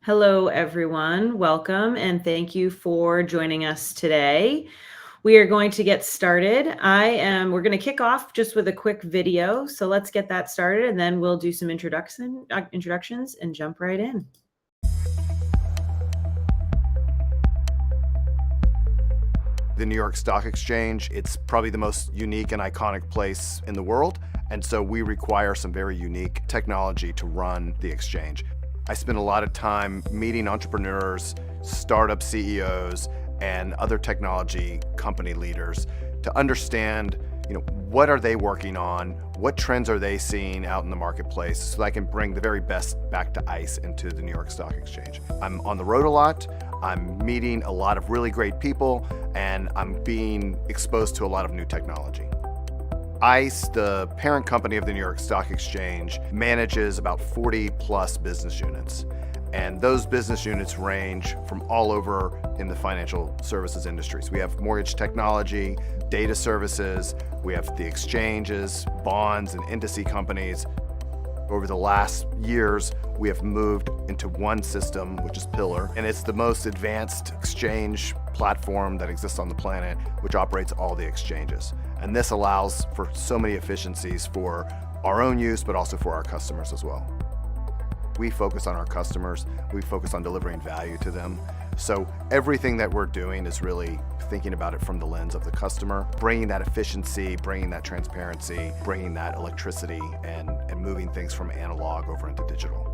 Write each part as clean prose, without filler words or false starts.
Hello, everyone. Welcome, and thank you for joining us today. We are going to get started. We're going to kick off just with a quick video. So let's get that started, and then we'll do some introductions and jump right in. The New York Stock Exchange, it's probably the most unique and iconic place in the world, and so we require some very unique technology to run the exchange. I spend a lot of time meeting entrepreneurs, startup CEOs, and other technology company leaders to understand, what are they working on? What trends are they seeing out in the marketplace so that I can bring the very best back to ICE into the New York Stock Exchange. I'm on the road a lot. I'm meeting a lot of really great people, and I'm being exposed to a lot of new technology. ICE, the parent company of the New York Stock Exchange, manages about 40 plus business units. And those business units range from all over in the financial services industries. We have mortgage technology, data services, we have the exchanges, bonds and indice companies. Over the last years, we have moved into one system, which is Pillar, and it's the most advanced exchange platform that exists on the planet, which operates all the exchanges. And this allows for so many efficiencies for our own use, but also for our customers as well. We focus on our customers, we focus on delivering value to them. So everything that we're doing is really thinking about it from the lens of the customer, bringing that efficiency, bringing that transparency, bringing that electricity, and moving things from analog over into digital.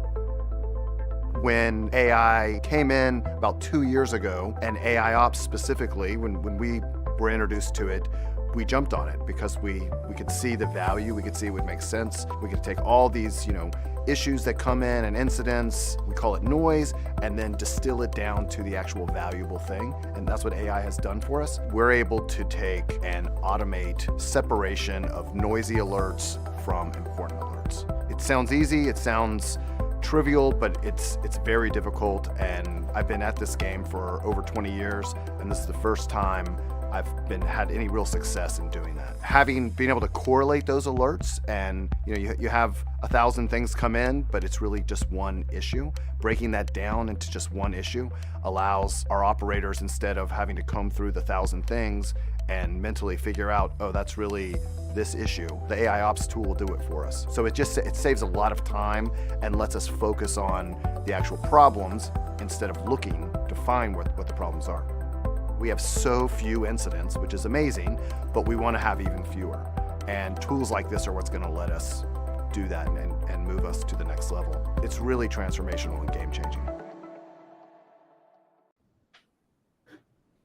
When AI came in about 2 years ago, and AIOps specifically, when we were introduced to it, we jumped on it because we could see the value, we could see it would make sense. We could take all these, issues that come in and incidents, we call it noise, and then distill it down to the actual valuable thing. And that's what AI has done for us. We're able to take and automate separation of noisy alerts from important alerts. It sounds easy, it sounds trivial, but it's very difficult. And I've been at this game for over 20 years, and this is the first time I've had any real success in doing that. Being able to correlate those alerts, and you have 1,000 things come in, but it's really just one issue. Breaking that down into just one issue allows our operators, instead of having to comb through the 1,000 things and mentally figure out, oh, that's really this issue. The AIOps tool will do it for us. So it saves a lot of time and lets us focus on the actual problems instead of looking to find what the problems are. We have so few incidents, which is amazing, but we want to have even fewer. And tools like this are what's going to let us do that and move us to the next level. It's really transformational and game-changing.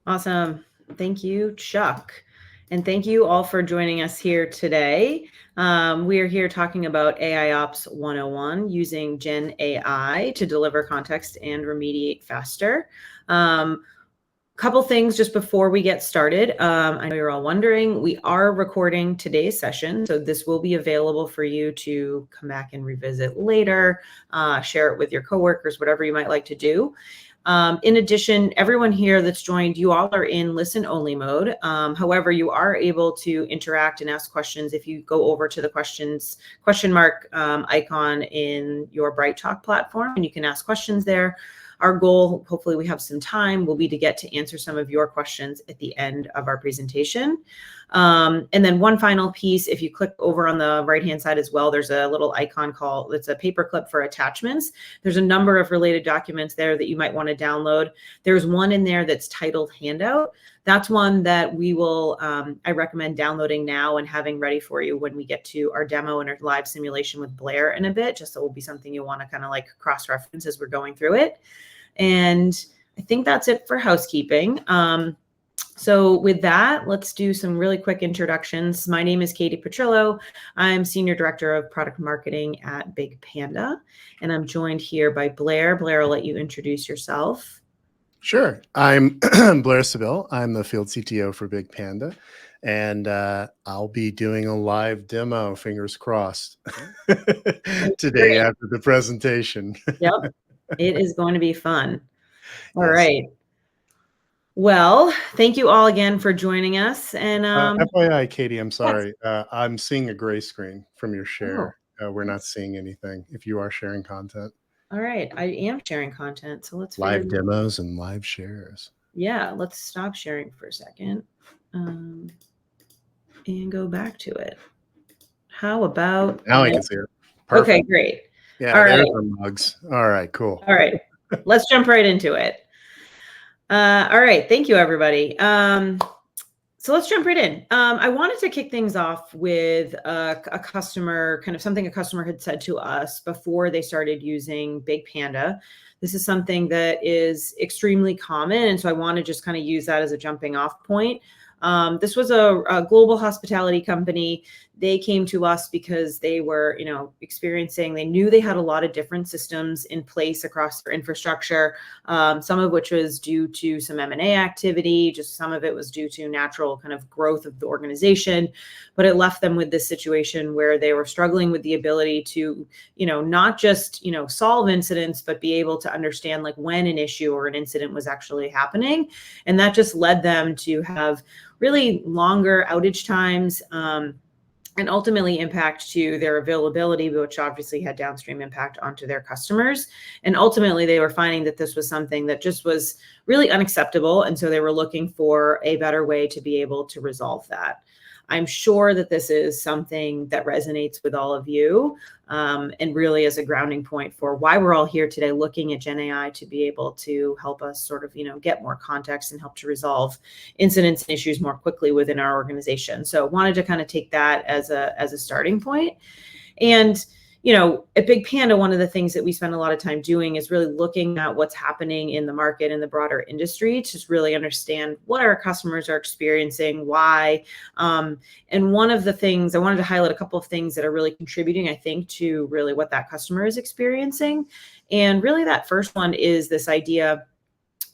Awesome. Thank you, Chuck. And thank you all for joining us here today. We are here talking about AIOps 101, using Gen AI to deliver context and remediate faster. Couple things just before we get started. I know you're all wondering, we are recording today's session, so this will be available for you to come back and revisit later, share it with your coworkers, whatever you might like to do. In addition, everyone here that's joined, you all are in listen-only mode. However, you are able to interact and ask questions if you go over to the question mark icon in your BrightTalk platform, and you can ask questions there. Our goal, hopefully we have some time, will be to get to answer some of your questions at the end of our presentation. And then one final piece, if you click over on the right-hand side as well, there's a little icon it's a paperclip for attachments. There's a number of related documents there that you might want to download. There's one in there that's titled Handout. That's one that we will, I recommend downloading now and having ready for you when we get to our demo and our live simulation with Blair in a bit, just so it will be something you'll want to kind of like cross-reference as we're going through it. And I think that's it for housekeeping. So with that, let's do some really quick introductions. My name is Katie Petrillo. I'm Senior Director of Product Marketing at BigPanda, and I'm joined here by Blair. Blair, I'll let you introduce yourself. Sure. I'm Blair Seville. I'm the field CTO for BigPanda, and I'll be doing a live demo, fingers crossed, today after the presentation. Yep, it is going to be fun. All right. Well, thank you all again for joining us. And FYI, Katie, I'm sorry. I'm seeing a gray screen from your share. We're not seeing anything if you are sharing content. All right, I am sharing content, so let's Live figure. demos and live shares. Yeah, let's stop sharing for a second, and go back to it. How about Now I can see it. Okay, Perfect. great. Yeah, All right. there's our mugs. All right, cool. All right. Let's jump right into it. All right. Thank you, everybody. So let's jump right in. I wanted to kick things off with a customer, kind of something a customer had said to us before they started using BigPanda. This is something that is extremely common. And so I want to just kind of use that as a jumping off point. This was a global hospitality company. They came to us because they were, they knew they had a lot of different systems in place across their infrastructure, some of which was due to some M&A activity, just some of it was due to natural kind of growth of the organization. But it left them with this situation where they were struggling with the ability to, not just, solve incidents, but be able to understand like when an issue or an incident was actually happening. And that just led them to have really longer outage times, and ultimately impact to their availability, which obviously had downstream impact onto their customers. And ultimately, they were finding that this was something that just was really unacceptable. And so they were looking for a better way to be able to resolve that. I'm sure that this is something that resonates with all of you, and really is a grounding point for why we're all here today looking at Gen AI to be able to help us sort of, get more context and help to resolve incidents and issues more quickly within our organization. So wanted to kind of take that as a starting point. And at BigPanda, one of the things that we spend a lot of time doing is really looking at what's happening in the market and the broader industry to just really understand what our customers are experiencing, why. And one of the things I wanted to highlight a couple of things that are really contributing, I think, to really what that customer is experiencing. And really that first one is this idea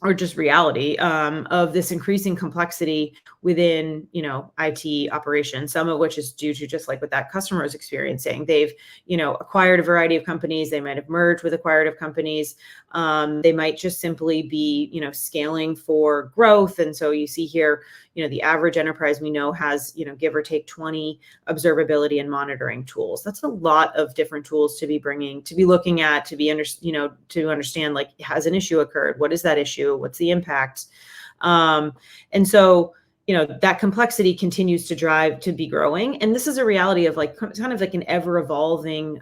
or just reality of this increasing complexity within, IT operations, some of which is due to just like what that customer is experiencing. They've, acquired a variety of companies. They might have merged with acquired of companies. They might just simply be, scaling for growth. And so you see here, the average enterprise we know has, give or take 20 observability and monitoring tools. That's a lot of different tools to be looking at, to understand, like, has an issue occurred? What is that issue? What's the impact? And so, that complexity continues to be growing. And this is a reality of like, kind of like an ever evolving,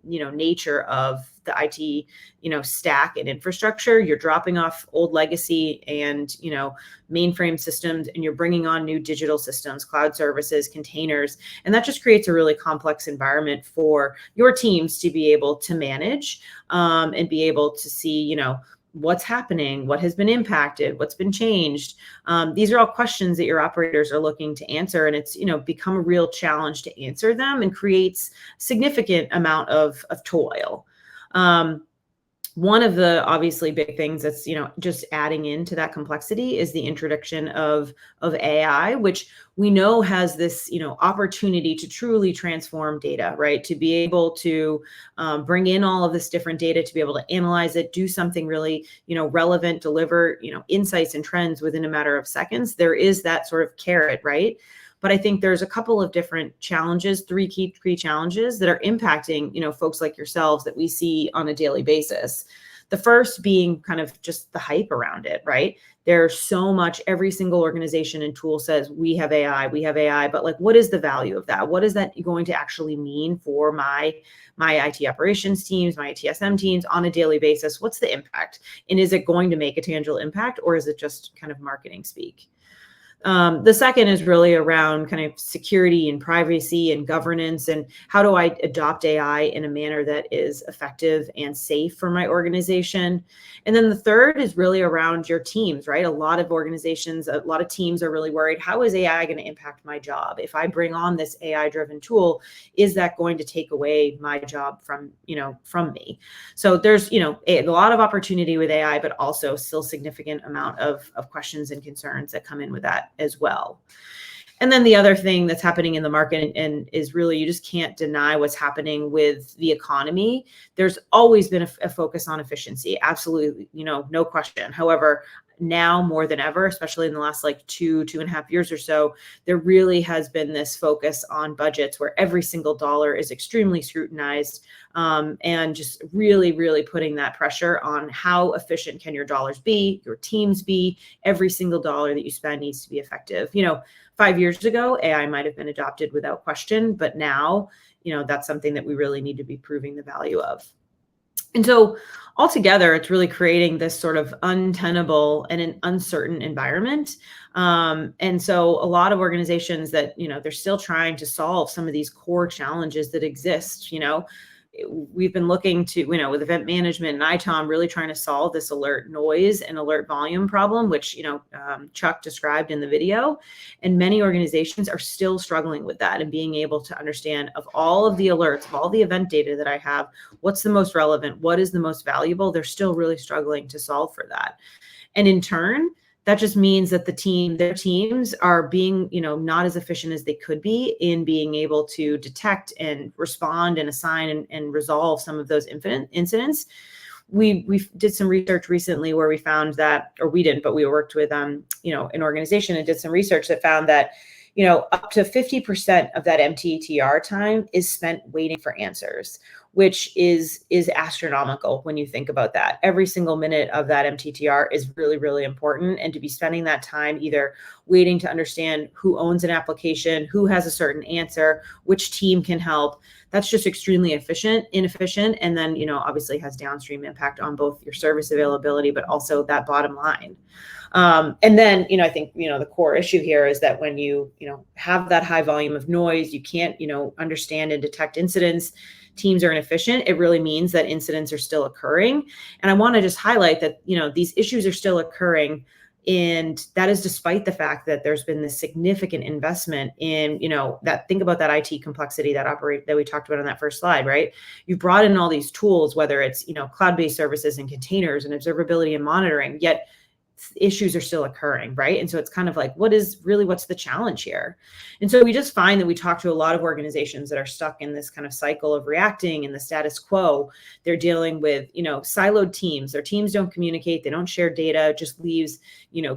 nature of the IT, stack and infrastructure. You're dropping off old legacy and, mainframe systems, and you're bringing on new digital systems, cloud services, containers. And that just creates a really complex environment for your teams to be able to manage, and be able to see, what's happening, what has been impacted, what's been changed. These are all questions that your operators are looking to answer, and it's become a real challenge to answer them, and creates significant amount of toil. One of the obviously big things that's just adding into that complexity is the introduction of AI, which we know has this opportunity to truly transform data, right? To be able to bring in all of this different data, to be able to analyze it, do something really relevant, deliver insights and trends within a matter of seconds. There is that sort of carrot, right? But I think there's a couple of different challenges, three key challenges that are impacting, folks like yourselves that we see on a daily basis. The first being kind of just the hype around it, right? There's so much, every single organization and tool says, we have AI, but like, what is the value of that? What is that going to actually mean for my IT operations teams, my ITSM teams on a daily basis? What's the impact? And is it going to make a tangible impact, or is it just kind of marketing speak? The second is really around kind of security and privacy and governance, and how do I adopt AI in a manner that is effective and safe for my organization. And then the third is really around your teams, right? A lot of organizations, a lot of teams are really worried, how is AI going to impact my job? If I bring on this AI-driven tool, is that going to take away my job from me? So there's, a lot of opportunity with AI, but also still significant amount of questions and concerns that come in with that as well. And then the other thing that's happening in the market and is really, you just can't deny what's happening with the economy. There's always been a focus on efficiency. Absolutely, no question. However, now more than ever, especially in the last like 2.5 years or so, there really has been this focus on budgets where every single dollar is extremely scrutinized, and just really, really putting that pressure on how efficient can your dollars be, your teams be. Every single dollar that you spend needs to be effective. 5 years ago, AI might have been adopted without question, but now, that's something that we really need to be proving the value of. And so altogether, it's really creating this sort of untenable and an uncertain environment. And so a lot of organizations that, they're still trying to solve some of these core challenges that exist. We've been looking to, with event management and ITOM, really trying to solve this alert noise and alert volume problem, which, Chuck described in the video. And many organizations are still struggling with that and being able to understand, of all of the alerts, of all the event data that I have, what's the most relevant, what is the most valuable. They're still really struggling to solve for that. And in turn, that just means that their teams are being, not as efficient as they could be in being able to detect and respond and assign and resolve some of those incidents. We did some research recently where we found that, or we didn't, but we worked with, an organization and did some research that found that, up to 50% of that MTTR time is spent waiting for answers, which is astronomical when you think about that. Every single minute of that MTTR is really, really important. And to be spending that time either waiting to understand who owns an application, who has a certain answer, which team can help, that's just extremely inefficient. And then, obviously has downstream impact on both your service availability, but also that bottom line. And then, I think, the core issue here is that when you have that high volume of noise, you can't, understand and detect incidents, teams are inefficient. It really means that incidents are still occurring. And I want to just highlight that, these issues are still occurring. And that is despite the fact that there's been this significant investment in, think about that IT complexity that we talked about on that first slide, right? You brought in all these tools, whether it's, cloud-based services and containers and observability and monitoring, yet issues are still occurring, right? And so it's kind of like, what's the challenge here? And so we just find that we talk to a lot of organizations that are stuck in this kind of cycle of reacting in the status quo. They're dealing with, siloed teams. Their teams don't communicate. They don't share data. It just leaves,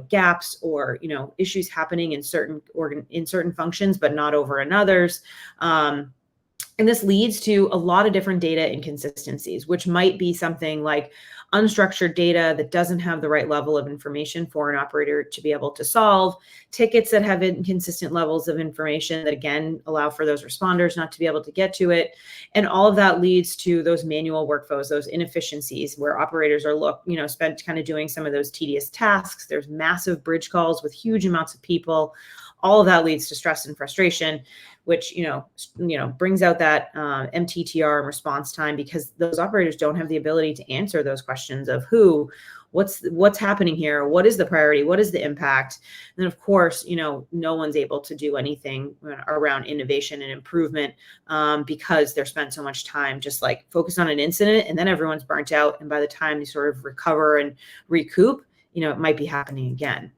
gaps or, issues happening in certain functions, but not over in others. And this leads to a lot of different data inconsistencies, which might be something like unstructured data that doesn't have the right level of information for an operator to be able to solve, tickets that have inconsistent levels of information that, again, allow for those responders not to be able to get to it. And all of that leads to those manual workflows, those inefficiencies where operators are spent kind of doing some of those tedious tasks. There's massive bridge calls with huge amounts of people. All of that leads to stress and frustration, which, brings out that MTTR and response time, because those operators don't have the ability to answer those questions of what's happening here, what is the priority, what is the impact. And then, of course, no one's able to do anything around innovation and improvement because they're spent so much time just like focused on an incident, and then everyone's burnt out. And by the time they sort of recover and recoup, it might be happening again.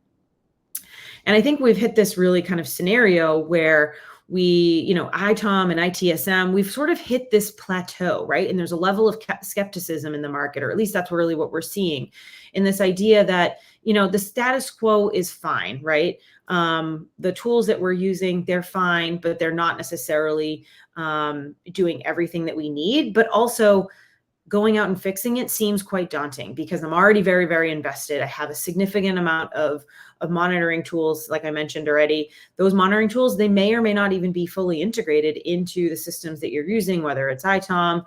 And I think we've hit this really kind of scenario where we, ITOM and ITSM, we've sort of hit this plateau, right? And there's a level of skepticism in the market, or at least that's really what we're seeing in this idea that, the status quo is fine, right? The tools that we're using, they're fine, but they're not necessarily doing everything that we need. But also, going out and fixing it seems quite daunting because I'm already very, very invested. I have a significant amount of monitoring tools, like I mentioned already. Those monitoring tools, they may or may not even be fully integrated into the systems that you're using, whether it's ITOM.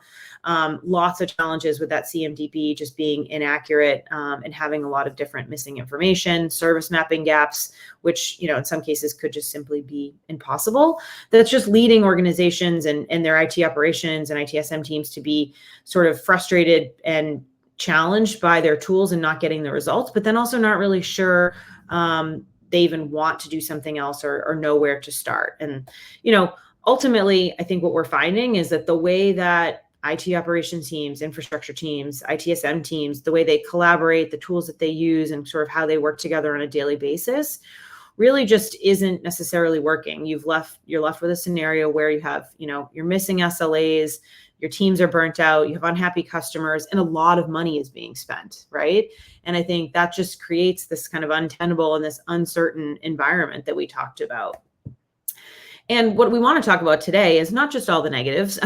Lots of challenges with that CMDB just being inaccurate and having a lot of different missing information, service mapping gaps, which, in some cases could just simply be impossible. That's just leading organizations and their IT operations and ITSM teams to be sort of frustrated and challenged by their tools and not getting the results, but then also not really sure they even want to do something else or know where to start. And, ultimately, I think what we're finding is that the way that IT operations teams, infrastructure teams, ITSM teams, the way they collaborate, the tools that they use, and sort of how they work together on a daily basis really just isn't necessarily working. You're left with a scenario where you have, you're missing SLAs, your teams are burnt out, you have unhappy customers, and a lot of money is being spent, right? And I think that just creates this kind of untenable and this uncertain environment that we talked about. And what we want to talk about today is not just all the negatives,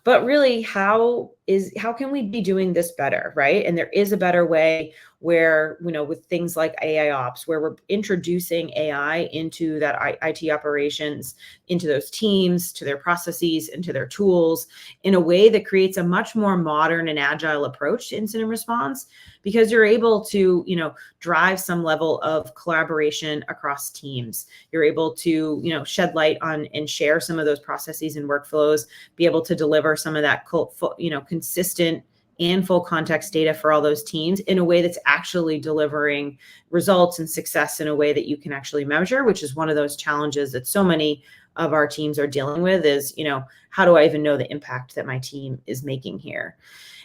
but really how can we be doing this better, right? And there is a better way where, with things like AIOps, where we're introducing AI into that IT operations, into those teams, to their processes, into their tools, in a way that creates a much more modern and agile approach to incident response, because you're able to, drive some level of collaboration across teams. You're able to, shed light on and share some of those processes and workflows, be able to deliver some of that, consistent and full context data for all those teams in a way that's actually delivering results and success in a way that you can actually measure, which is one of those challenges that so many of our teams are dealing with is, how do I even know the impact that my team is making here?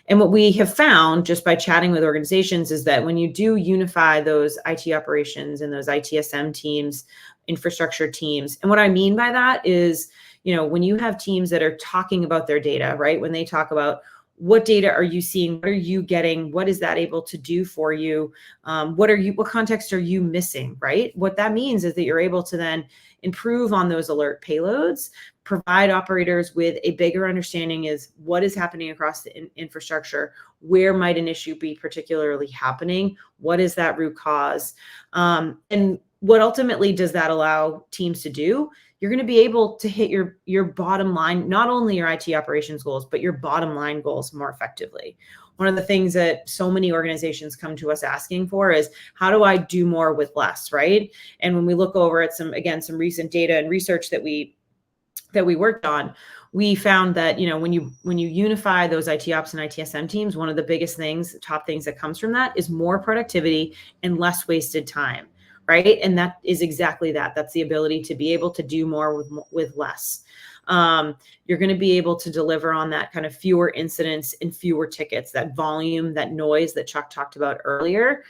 And what we have found just by chatting with organizations is that when you do unify those IT operations and those ITSM teams, infrastructure teams, and what I mean by that is, when you have teams that are talking about their data, right? When they talk about what data are you seeing? What are you getting? What is that able to do for you? What context are you missing, right? What that means is that you're able to then improve on those alert payloads, provide operators with a bigger understanding is what is happening across the infrastructure, where might an issue be particularly happening, what is that root cause, and what ultimately does that allow teams to do? You're going to be able to hit your bottom line, not only your IT operations goals, but your bottom line goals more effectively. One of the things that so many organizations come to us asking for is, how do I do more with less, right? And when we look over at some recent data and research that we worked on, we found that, when you unify those ITOps and ITSM teams, one of the biggest things, top things that comes from that is more productivity and less wasted time. Right. And that is exactly that. That's the ability to be able to do more with less. You're going to be able to deliver on that kind of fewer incidents and fewer tickets, that volume, that noise that Chuck talked about earlier,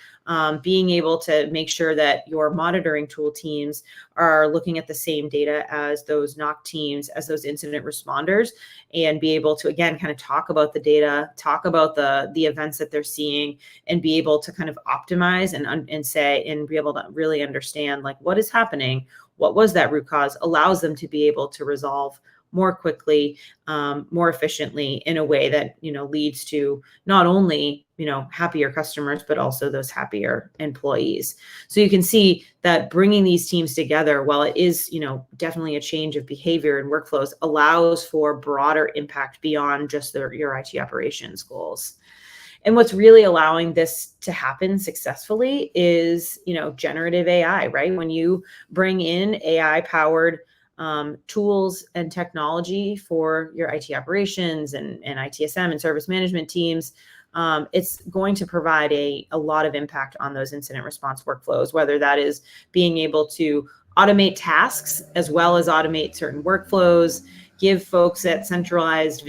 being able to make sure that your monitoring tool teams are looking at the same data as those NOC teams, as those incident responders, and be able to, again, kind of talk about the data, talk about the events that they're seeing, and be able to kind of optimize and be able to really understand like what is happening, what was that root cause, allows them to be able to resolve more quickly, more efficiently, in a way that, leads to not only, happier customers, but also those happier employees. So you can see that bringing these teams together, while it is, definitely a change of behavior and workflows, allows for broader impact beyond just your IT operations goals. And what's really allowing this to happen successfully is, generative AI, right? When you bring in AI-powered tools and technology for your IT operations and ITSM and service management teams, it's going to provide a lot of impact on those incident response workflows, whether that is being able to automate tasks as well as automate certain workflows, give folks that centralized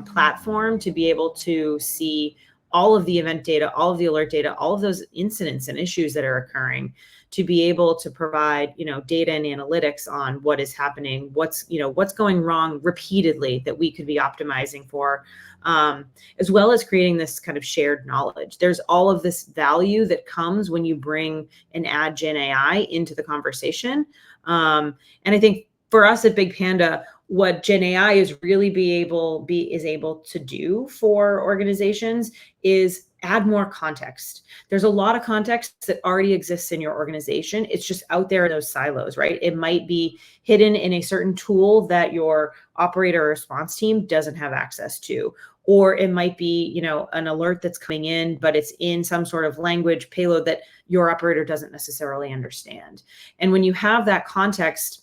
platform to be able to see all of the event data, all of the alert data, all of those incidents and issues that are occurring, to be able to provide, data and analytics on what is happening, what's going wrong repeatedly that we could be optimizing for, as well as creating this kind of shared knowledge. There's all of this value that comes when you bring and add Gen AI into the conversation. And I think for us at BigPanda, what Gen AI is really able to do for organizations is add more context. There's a lot of context that already exists in your organization. It's just out there in those silos, right? It might be hidden in a certain tool that your operator or response team doesn't have access to. Or it might be, an alert that's coming in, but it's in some sort of language payload that your operator doesn't necessarily understand. And when you have that context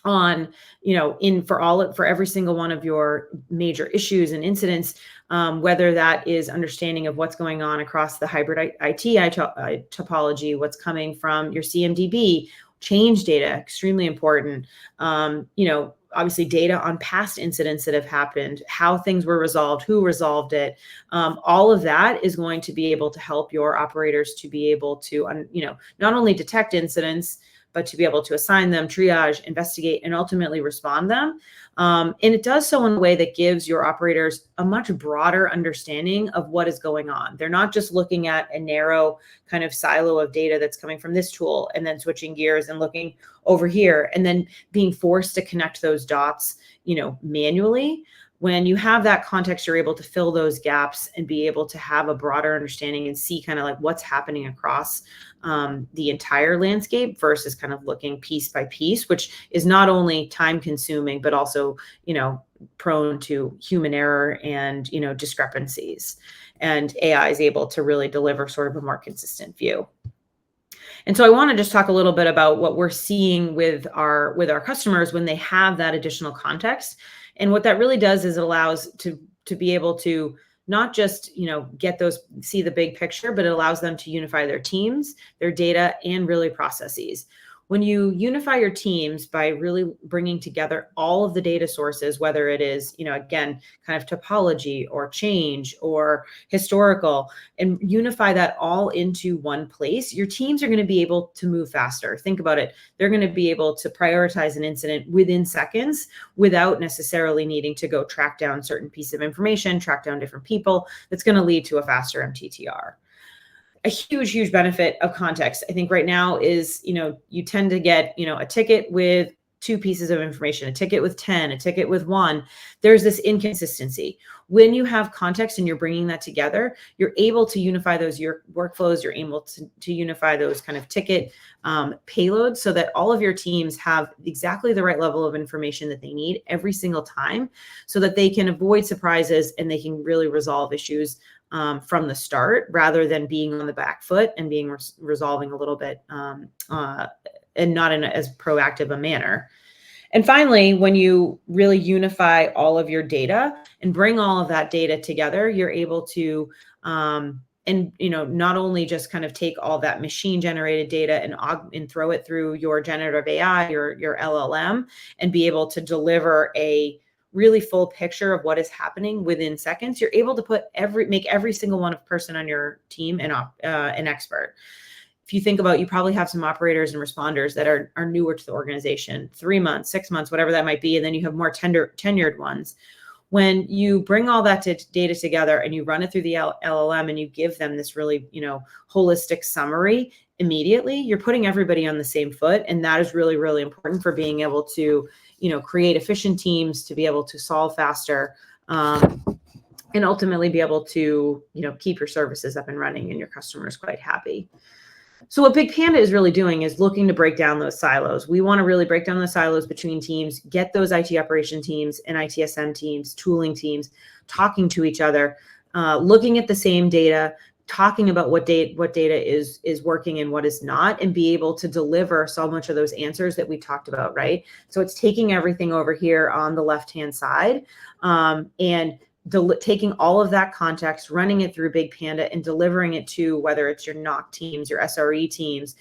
on, for every single one of your major issues and incidents, whether that is understanding of what's going on across the hybrid IT topology, what's coming from your CMDB, change data, extremely important. Obviously data on past incidents that have happened, how things were resolved, who resolved it. All of that is going to be able to help your operators to be able to, not only detect incidents, but to be able to assign them, triage, investigate, and ultimately respond them. And it does so in a way that gives your operators a much broader understanding of what is going on. They're not just looking at a narrow kind of silo of data that's coming from this tool and then switching gears and looking over here and then being forced to connect those dots, manually. When you have that context, you're able to fill those gaps and be able to have a broader understanding and see kind of like what's happening across the entire landscape versus kind of looking piece by piece, which is not only time consuming, but also, prone to human error and, discrepancies. And AI is able to really deliver sort of a more consistent view. And so I want to just talk a little bit about what we're seeing with our customers when they have that additional context. And what that really does is it allows to be able to not just, see the big picture, but it allows them to unify their teams, their data, and really processes. When you unify your teams by really bringing together all of the data sources, whether it is, again, kind of topology or change or historical, and unify that all into one place, your teams are going to be able to move faster. Think about it. They're going to be able to prioritize an incident within seconds without necessarily needing to go track down certain pieces of information, track down different people. That's going to lead to a faster MTTR. A huge benefit of context, I think right now is, you tend to get, a ticket with 2 pieces of information, a ticket with 10, a ticket with 1. There's this inconsistency. When you have context and you're bringing that together, you're able to unify those your workflows, you're able to unify those kind of ticket payloads so that all of your teams have exactly the right level of information that they need every single time so that they can avoid surprises and they can really resolve issues from the start rather than being on the back foot and being resolving a little bit and not in as proactive a manner. And finally, when you really unify all of your data and bring all of that data together, you're able to not only just kind of take all that machine generated data and throw it through your generative AI, your LLM, and be able to deliver a really full picture of what is happening within seconds. You're able to make every single one of person on your team an expert. If you think about, you probably have some operators and responders that are newer to the organization, 3 months, 6 months, whatever that might be. And then you have more tenured ones. When you bring all that data together and you run it through the LLM and you give them this really, holistic summary immediately, you're putting everybody on the same foot. And that is really, really important for being able to, create efficient teams, to be able to solve faster, and ultimately be able to, keep your services up and running and your customers quite happy. So what BigPanda is really doing is looking to break down those silos. We want to really break down the silos between teams, get those IT operation teams and ITSM teams, tooling teams, talking to each other, looking at the same data, talking about what data is working and what is not, and be able to deliver so much of those answers that we talked about, right? So it's taking everything over here on the left-hand side and taking all of that context, running it through BigPanda and delivering it to whether it's your NOC teams, your SRE teams,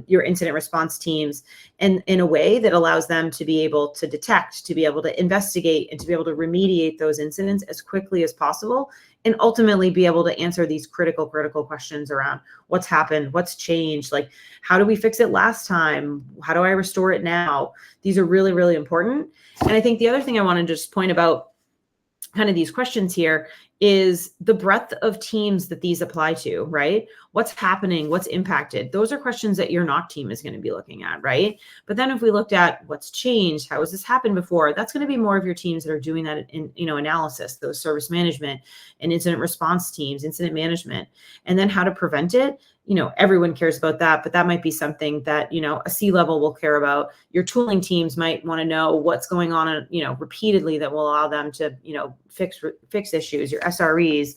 your incident response teams, and in a way that allows them to be able to detect, to be able to investigate, and to be able to remediate those incidents as quickly as possible, and ultimately be able to answer these critical questions around what's happened, what's changed, like how do we fix it last time? How do I restore it now? These are really, really important. And I think the other thing I want to just point about kind of these questions here is the breadth of teams that these apply to, right? What's happening? What's impacted? Those are questions that your NOC team is going to be looking at, right? But then if we looked at what's changed, how has this happened before? That's going to be more of your teams that are doing that in, analysis, those service management and incident response teams, incident management, and then how to prevent it. Everyone cares about that, but that might be something that, a C-level will care about. Your tooling teams might want to know what's going on, repeatedly that will allow them to, fix issues, your SREs.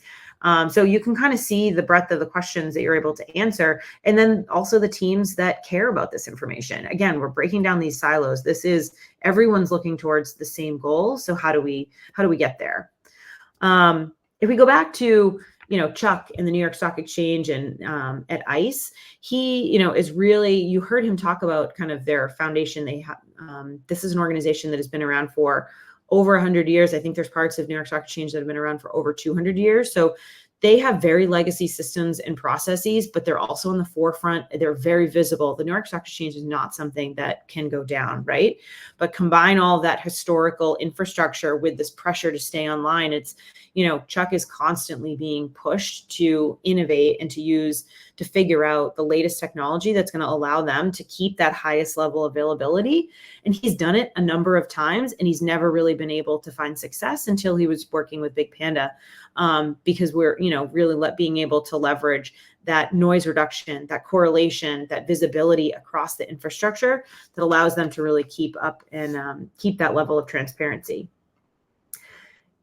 So you can kind of see the breadth of the questions that you're able to answer. And then also the teams that care about this information. Again, we're breaking down these silos. This is everyone's looking towards the same goal. So how do we get there? If we go back to, Chuck in the New York Stock Exchange and at ICE, he, is really, you heard him talk about kind of their foundation. They have, this is an organization that has been around for over 100 years. I think there's parts of New York Stock Exchange that have been around for over 200 years. So they have very legacy systems and processes, but they're also in the forefront. They're very visible. The New York Stock Exchange is not something that can go down, right? But combine all of that historical infrastructure with this pressure to stay online. It's, Chuck is constantly being pushed to innovate and to figure out the latest technology that's going to allow them to keep that highest level availability. And he's done it a number of times, and he's never really been able to find success until he was working with BigPanda. Because we're, really being able to leverage that noise reduction, that correlation, that visibility across the infrastructure that allows them to really keep up and keep that level of transparency.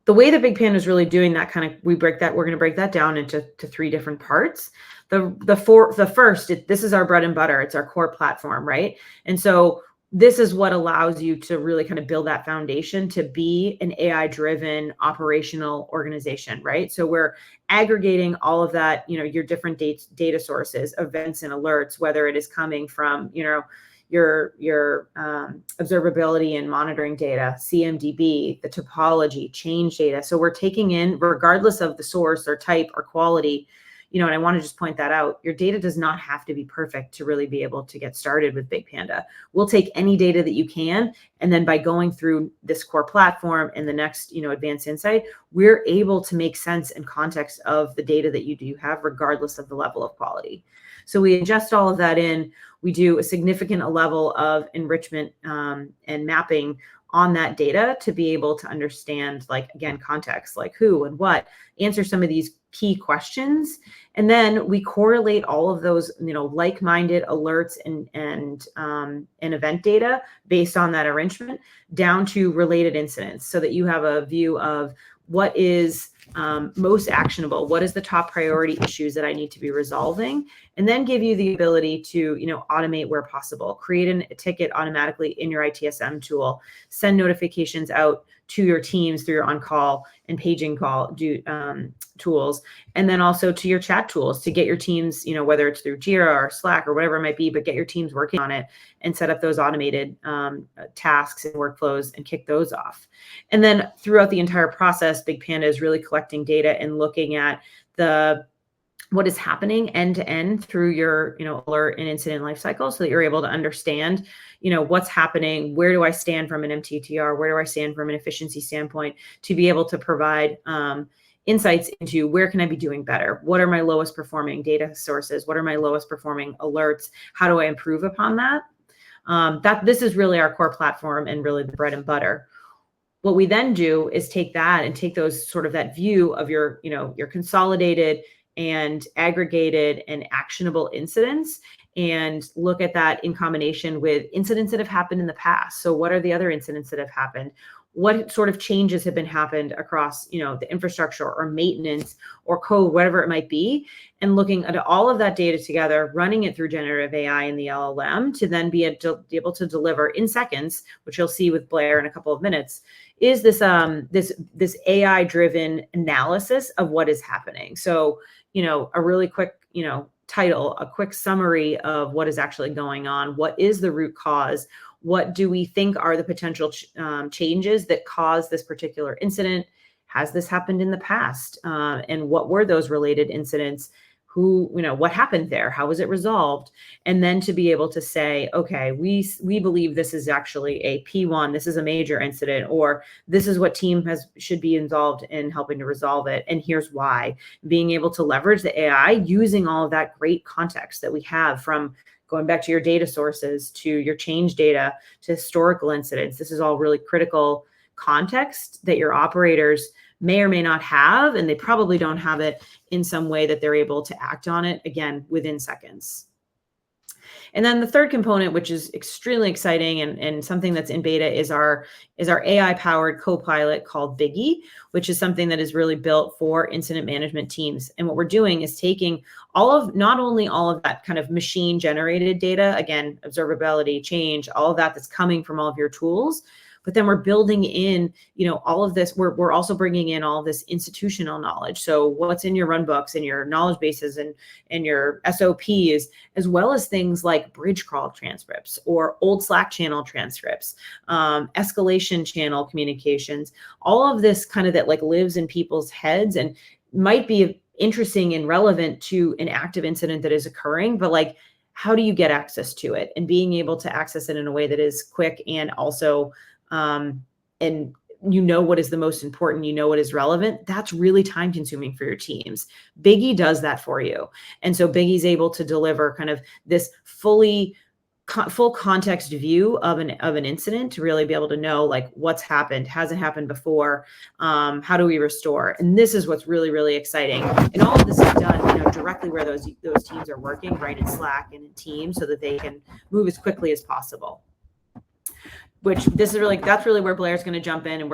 The way that BigPanda is really doing that we're going to break that down into three different parts. The first, this is our bread and butter. It's our core platform, right? And so this is what allows you to really kind of build that foundation to be an AI-driven operational organization, right? So we're aggregating all of that, your different data sources, events and alerts, whether it is coming from, your observability and monitoring data, CMDB, the topology, change data. So we're taking in, regardless of the source or type or quality, and I want to just point that out, your data does not have to be perfect to really be able to get started with BigPanda. We'll take any data that you can, and then by going through this core platform and the next, advanced insight, we're able to make sense and context of the data that you do have, regardless of the level of quality. So we ingest all of that in. We do a significant level of enrichment and mapping on that data to be able to understand, again, context, like who and what, answer some of these key questions. And then we correlate all of those, like-minded alerts and event data based on that enrichment down to related incidents, so that you have a view of what is most actionable, what is the top priority issues that I need to be resolving, and then give you the ability to, automate where possible, create a ticket automatically in your ITSM tool, send notifications out to your teams through your on-call and paging call tools, and then also to your chat tools to get your teams, whether it's through Jira or Slack or whatever it might be, but get your teams working on it and set up those automated tasks and workflows and kick those off. And then throughout the entire process, BigPanda is really collecting data and looking at what is happening end to end through your, alert and incident lifecycle, so that you're able to understand, what's happening, where do I stand from an MTTR, where do I stand from an efficiency standpoint, to be able to provide insights into where can I be doing better? What are my lowest performing data sources? What are my lowest performing alerts? How do I improve upon that? This is really our core platform and really the bread and butter. What we then do is take that and take those sort of that view of your consolidated and aggregated and actionable incidents, and look at that in combination with incidents that have happened in the past. So what are the other incidents that have happened? What sort of changes have been happened across, the infrastructure or maintenance or code, whatever it might be, and looking at all of that data together, running it through generative AI and the LLM to then be able to deliver in seconds, which you'll see with Blair in a couple of minutes, is this AI-driven analysis of what is happening. So, a really quick, title, a quick summary of what is actually going on. What is the root cause? What do we think are the potential changes that cause this particular incident? Has this happened in the past? And what were those related incidents? What happened there? How was it resolved? And then to be able to say, okay, we believe this is actually a P1, this is a major incident, or this is what team should be involved in helping to resolve it, and here's why. Being able to leverage the AI using all of that great context that we have, from going back to your data sources, to your change data, to historical incidents. This is all really critical context that your operators may or may not have, and they probably don't have it in some way that they're able to act on it, again, within seconds. And then the third component, which is extremely exciting and something that's in beta, is our AI-powered co-pilot called Biggie, which is something that is really built for incident management teams. And what we're doing is taking not only all of that kind of machine-generated data, again, observability, change, all of that that's coming from all of your tools, but then we're building in, all of this. We're also bringing in all of this institutional knowledge. So what's in your run books and your knowledge bases and your SOPs, as well as things like bridge crawl transcripts or old Slack channel transcripts, escalation channel communications, all of this kind of that lives in people's heads and might be interesting and relevant to an active incident that is occurring, but like, how do you get access to it, and being able to access it in a way that is quick and also, and you know what is the most important, you know what is relevant, that's really time consuming for your teams. Biggie does that for you. And so Biggie's able to deliver kind of this full context view of an incident to really be able to know like what's happened, hasn't happened before, how do we restore. And this is what's really, really exciting. And all of this is done, directly where those teams are working, right, in Slack and in Teams, so that they can move as quickly as possible. Which that's really where Blair's going to jump in, and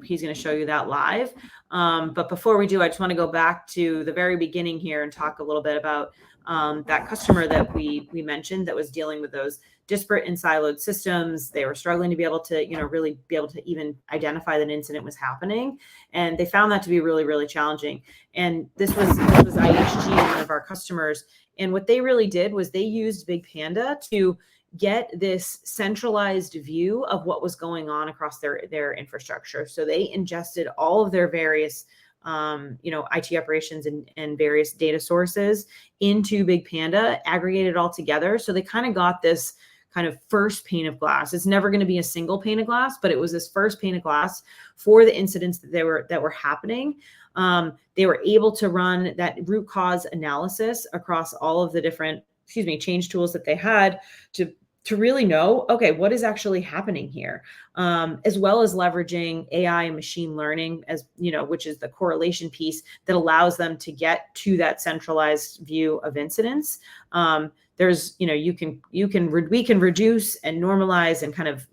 he's going to show you that live. But before we do, I just want to go back to the very beginning here and talk a little bit about that customer that we mentioned that was dealing with those disparate and siloed systems. They were struggling to be able to, really be able to even identify that an incident was happening. And they found that to be really, really challenging. And this was IHG, one of our customers. And what they really did was they used BigPanda to get this centralized view of what was going on across their infrastructure. So they ingested all of their various IT operations and various data sources into BigPanda, aggregated it all together. So they kind of got this kind of first pane of glass. It's never going to be a single pane of glass, but it was this first pane of glass for the incidents that were happening. They were able to run that root cause analysis across all of the different change tools that they had to really know, okay, what is actually happening here, as well as leveraging AI and machine learning, which is the correlation piece that allows them to get to that centralized view of incidents. We can reduce and normalize and kind of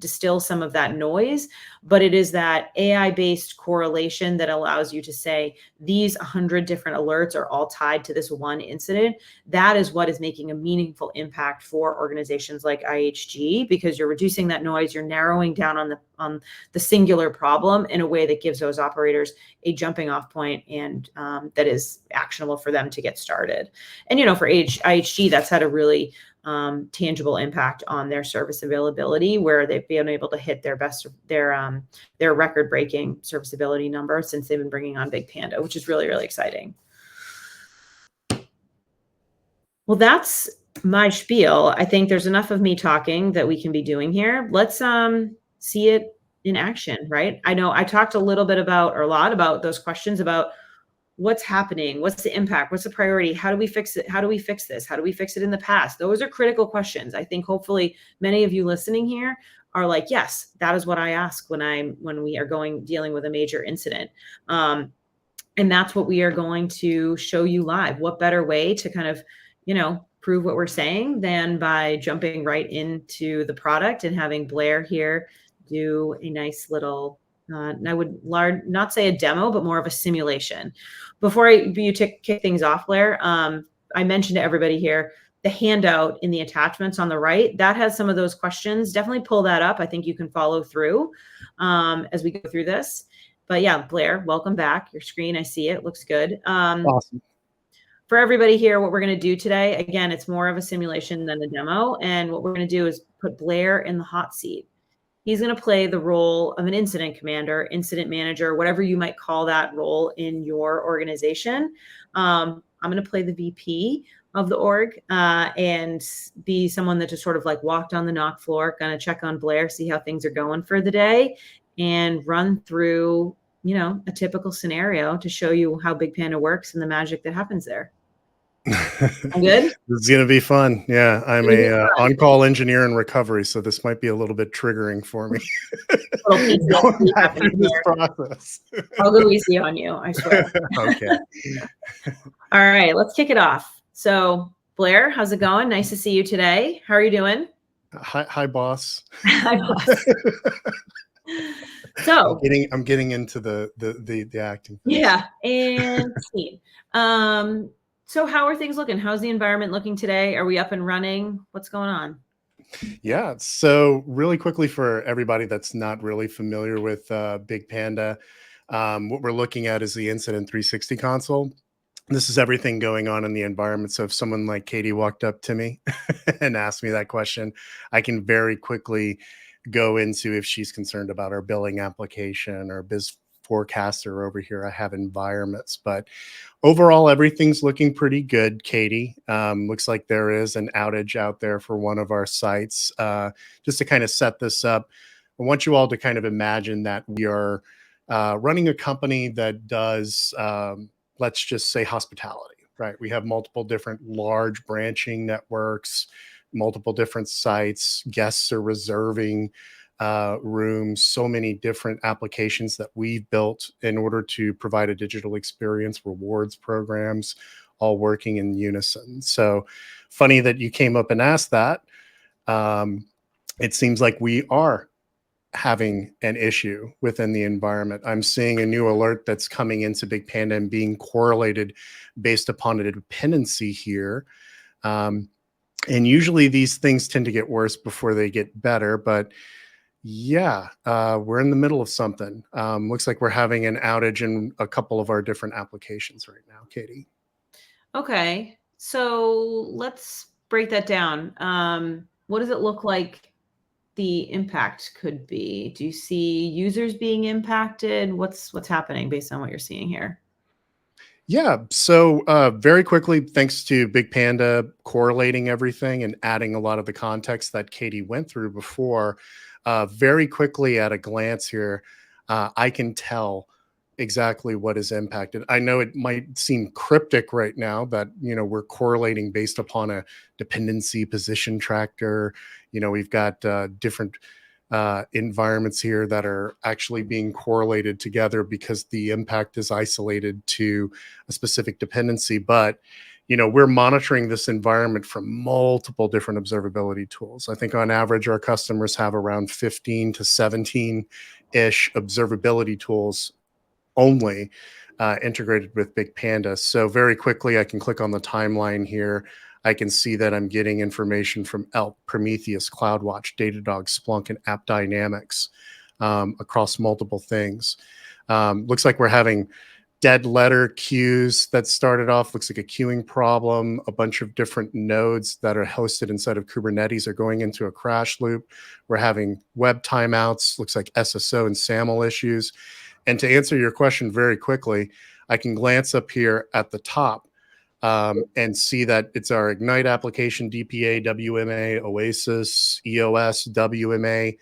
distill some of that noise, but it is that AI-based correlation that allows you to say these 100 different alerts are all tied to this one incident. That is what is making a meaningful impact for organizations like IHG, because you're reducing that noise, you're narrowing down on the singular problem in a way that gives those operators a jumping off point and that is actionable for them to get started. And for IHG, that's had a really tangible impact on their service availability, where they've been able to hit their record-breaking serviceability number since they've been bringing on BigPanda, which is really, really exciting. Well, that's my spiel. I think there's enough of me talking that we can be doing here. Let's see it in action, right? I know I talked a lot about those questions about what's happening, what's the impact, what's the priority, how do we fix it, how do we fix this, how do we fix it in the past? Those are critical questions. I think hopefully many of you listening here are like, yes, that is what I ask when we are dealing with a major incident. And that's what we are going to show you live. What better way to kind of, prove what we're saying than by jumping right into the product and having Blair here do a nice little, I would not say a demo, but more of a simulation. Before you kick things off, Blair, I mentioned to everybody here, the handout in the attachments on the right, that has some of those questions. Definitely pull that up. I think you can follow through as we go through this. But yeah, Blair, welcome back. Your screen, I see it, looks good. Awesome. For everybody here, what we're going to do today, again, it's more of a simulation than a demo. And what we're going to do is put Blair in the hot seat. He's going to play the role of an incident commander, incident manager, whatever you might call that role in your organization. I'm going to play the VP of the org and be someone that just sort of like walked on the knock floor, going to check on Blair, see how things are going for the day, and run through, a typical scenario to show you how BigPanda works and the magic that happens there. I'm good? This is going to be fun. Yeah, I'm a on-call engineer in recovery, so this might be a little bit triggering for me. Going back through this process. I'll go easy on you, I swear. Okay. All right, let's kick it off. So, Blair, how's it going? Nice to see you today. How are you doing? Hi, boss. Hi, boss. So I'm getting into the acting. Yeah, and scene. So how are things looking? How's the environment looking today? Are we up and running? What's going on? Yeah, so really quickly for everybody that's not really familiar with BigPanda, what we're looking at is the Incident 360 console. This is everything going on in the environment. So if someone like Katie walked up to me and asked me that question, I can very quickly go into if she's concerned about our billing application or forecaster over here. I have environments, but overall, everything's looking pretty good, Katie. Looks like there is an outage out there for one of our sites. Just to kind of set this up, I want you all to kind of imagine that we are running a company that does, let's just say, hospitality, right? We have multiple different large branching networks, multiple different sites. Guests are reserving rooms, so many different applications that we've built in order to provide a digital experience, rewards programs, all working in unison. So funny that you came up and asked that. It seems like we are having an issue within the environment. I'm seeing a new alert that's coming into BigPanda and being correlated based upon a dependency here. And usually these things tend to get worse before they get better, but yeah, we're in the middle of something. Looks like we're having an outage in a couple of our different applications right now, Katie. Okay, so let's break that down. What does it look like the impact could be? Do you see users being impacted? What's happening based on what you're seeing here? Yeah, so very quickly, thanks to BigPanda correlating everything and adding a lot of the context that Katie went through before, very quickly at a glance here, I can tell exactly what is impacted. I know it might seem cryptic right now that, we're correlating based upon a dependency position tractor. We've got different environments here that are actually being correlated together because the impact is isolated to a specific dependency. But we're monitoring this environment from multiple different observability tools. I think on average, our customers have around 15 to 17-ish observability tools only integrated with BigPanda. So very quickly, I can click on the timeline here. I can see that I'm getting information from Elk, Prometheus, CloudWatch, Datadog, Splunk, and App Dynamics across multiple things. Looks like we're having dead letter queues that started off. Looks like a queuing problem. A bunch of different nodes that are hosted inside of Kubernetes are going into a crash loop. We're having web timeouts. Looks like SSO and SAML issues. And to answer your question very quickly, I can glance up here at the top and see that it's our Ignite application, DPA, WMA, Oasis, EOS, WMA.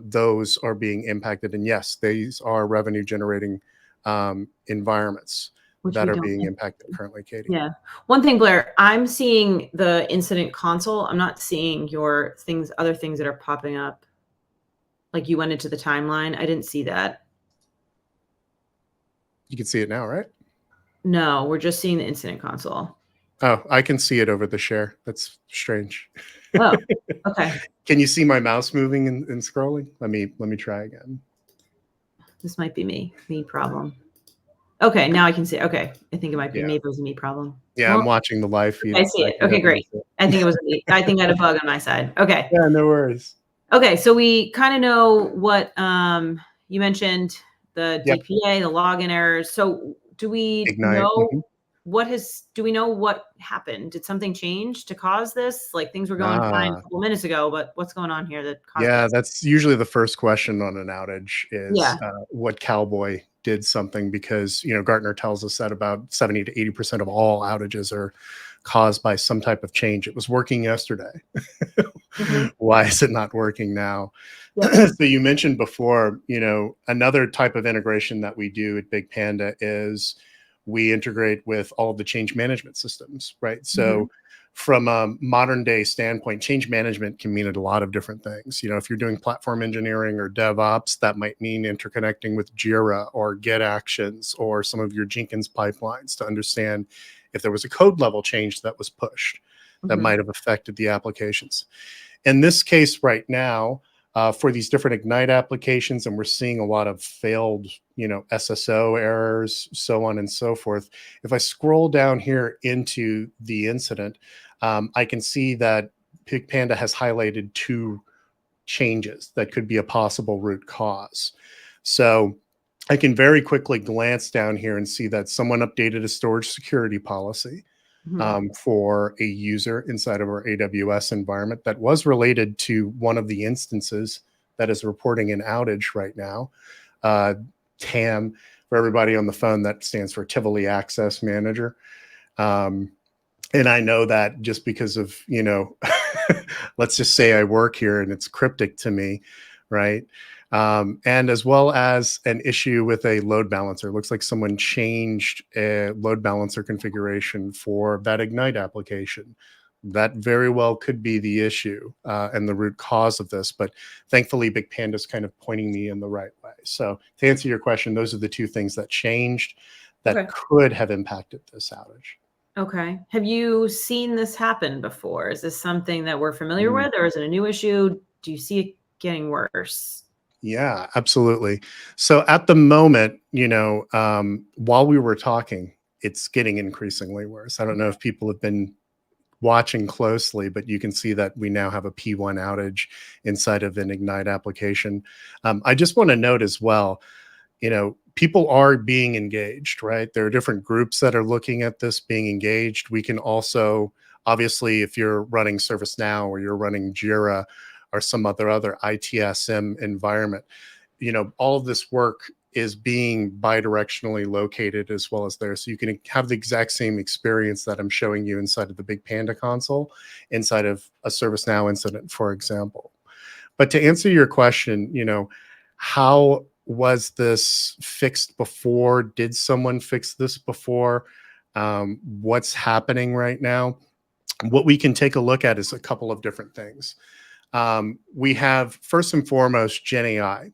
Those are being impacted. And yes, these are revenue generating environments that are being impacted currently, Katie. Yeah. One thing, Blair, I'm seeing the incident console. I'm not seeing your other things that are popping up. Like you went into the timeline. I didn't see that. You can see it now, right? No, we're just seeing the incident console. Oh, I can see it over the share. That's strange. Oh, okay. Can you see my mouse moving and scrolling? Let me try again. This might be me problem. Okay, now I can see. Okay, I think it might be maybe it was a me problem. Yeah, well, I'm watching the live feed. I see it. Okay, great. I think it was me. I think I had a bug on my side. Okay. Yeah, no worries. Okay, so we kind of know what you mentioned, the DPA, the login errors. So do we know do we know what happened? Did something change to cause this? Like things were going fine a couple minutes ago, but what's going on here that caused this? That's usually the first question on an outage is what Cowboy did something, because Gartner tells us that about 70 to 80% of all outages are caused by some type of change. It was working yesterday. Why is it not working now? So you mentioned before, another type of integration that we do at BigPanda is we integrate with all of the change management systems, right? So from a modern day standpoint, change management can mean a lot of different things. If you're doing platform engineering or DevOps, that might mean interconnecting with Jira or Get Actions or some of your Jenkins pipelines to understand if there was a code level change that was pushed that might have affected the applications. In this case right now, for these different Ignite applications, and we're seeing a lot of failed, SSO errors, so on and so forth. If I scroll down here into the incident, I can see that BigPanda has highlighted 2 changes that could be a possible root cause. So I can very quickly glance down here and see that someone updated a storage security policy for a user inside of our AWS environment that was related to one of the instances that is reporting an outage right now. TAM. For everybody on the phone, that stands for Tivoli Access Manager. And I know that just because of, let's just say I work here and it's cryptic to me, right? And as well as an issue with a load balancer. It looks like someone changed a load balancer configuration for that Ignite application. That very well could be the issue and the root cause of this. But thankfully, BigPanda is kind of pointing me in the right way. So to answer your question, those are the two things that changed that could have impacted this outage. Okay. Have you seen this happen before? Is this something that we're familiar with, or is it a new issue? Do you see it getting worse? Yeah, absolutely. So at the moment, while we were talking, it's getting increasingly worse. I don't know if people have been watching closely, but you can see that we now have a P1 outage inside of an Ignite application. I just want to note as well, people are being engaged, right? There are different groups that are looking at this being engaged. We can also, obviously, if you're running ServiceNow or you're running Jira or some other ITSM environment, all of this work is being bidirectionally located as well as there. So you can have the exact same experience that I'm showing you inside of the BigPanda console, inside of a ServiceNow incident, for example. But to answer your question, how was this fixed before? Did someone fix this before? What's happening right now? What we can take a look at is a couple of different things. We have, first and foremost, Gen AI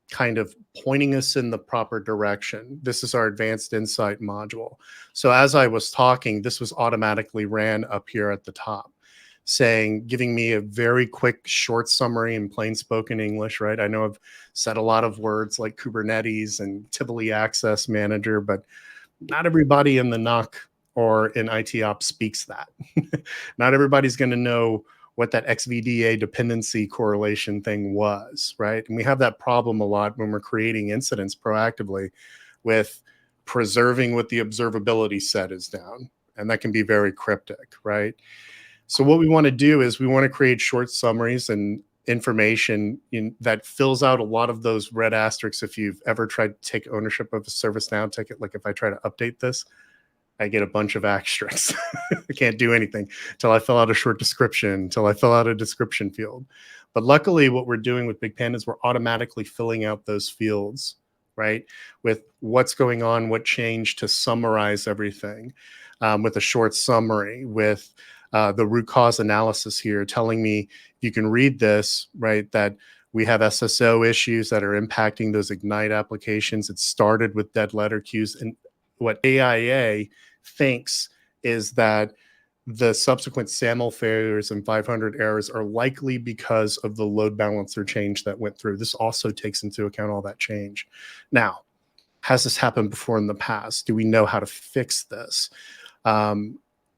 kind of pointing us in the proper direction. This is our advanced insight module. So as I was talking, this was automatically ran up here at the top, giving me a very quick short summary in plain spoken English, right? I know I've said a lot of words like Kubernetes and Tivoli Access Manager, but not everybody in the NOC or in ITOps speaks that. Not everybody's going to know what that XVDA dependency correlation thing was, right? And we have that problem a lot when we're creating incidents proactively with preserving what the observability set is down. And that can be very cryptic, right? So what we want to do is we want to create short summaries and information that fills out a lot of those red asterisks. If you've ever tried to take ownership of a ServiceNow ticket, like if I try to update this, I get a bunch of asterisks. I can't do anything until I fill out a short description, until I fill out a description field. But luckily, what we're doing with BigPanda is we're automatically filling out those fields, right? With what's going on, what changed, to summarize everything with a short summary, with the root cause analysis here, telling me you can read this, right? That we have SSO issues that are impacting those Ignite applications. It started with dead letter queues. And what AIA thinks is that the subsequent SAML failures and 500 errors are likely because of the load balancer change that went through. This also takes into account all that change. Now, has this happened before in the past? Do we know how to fix this?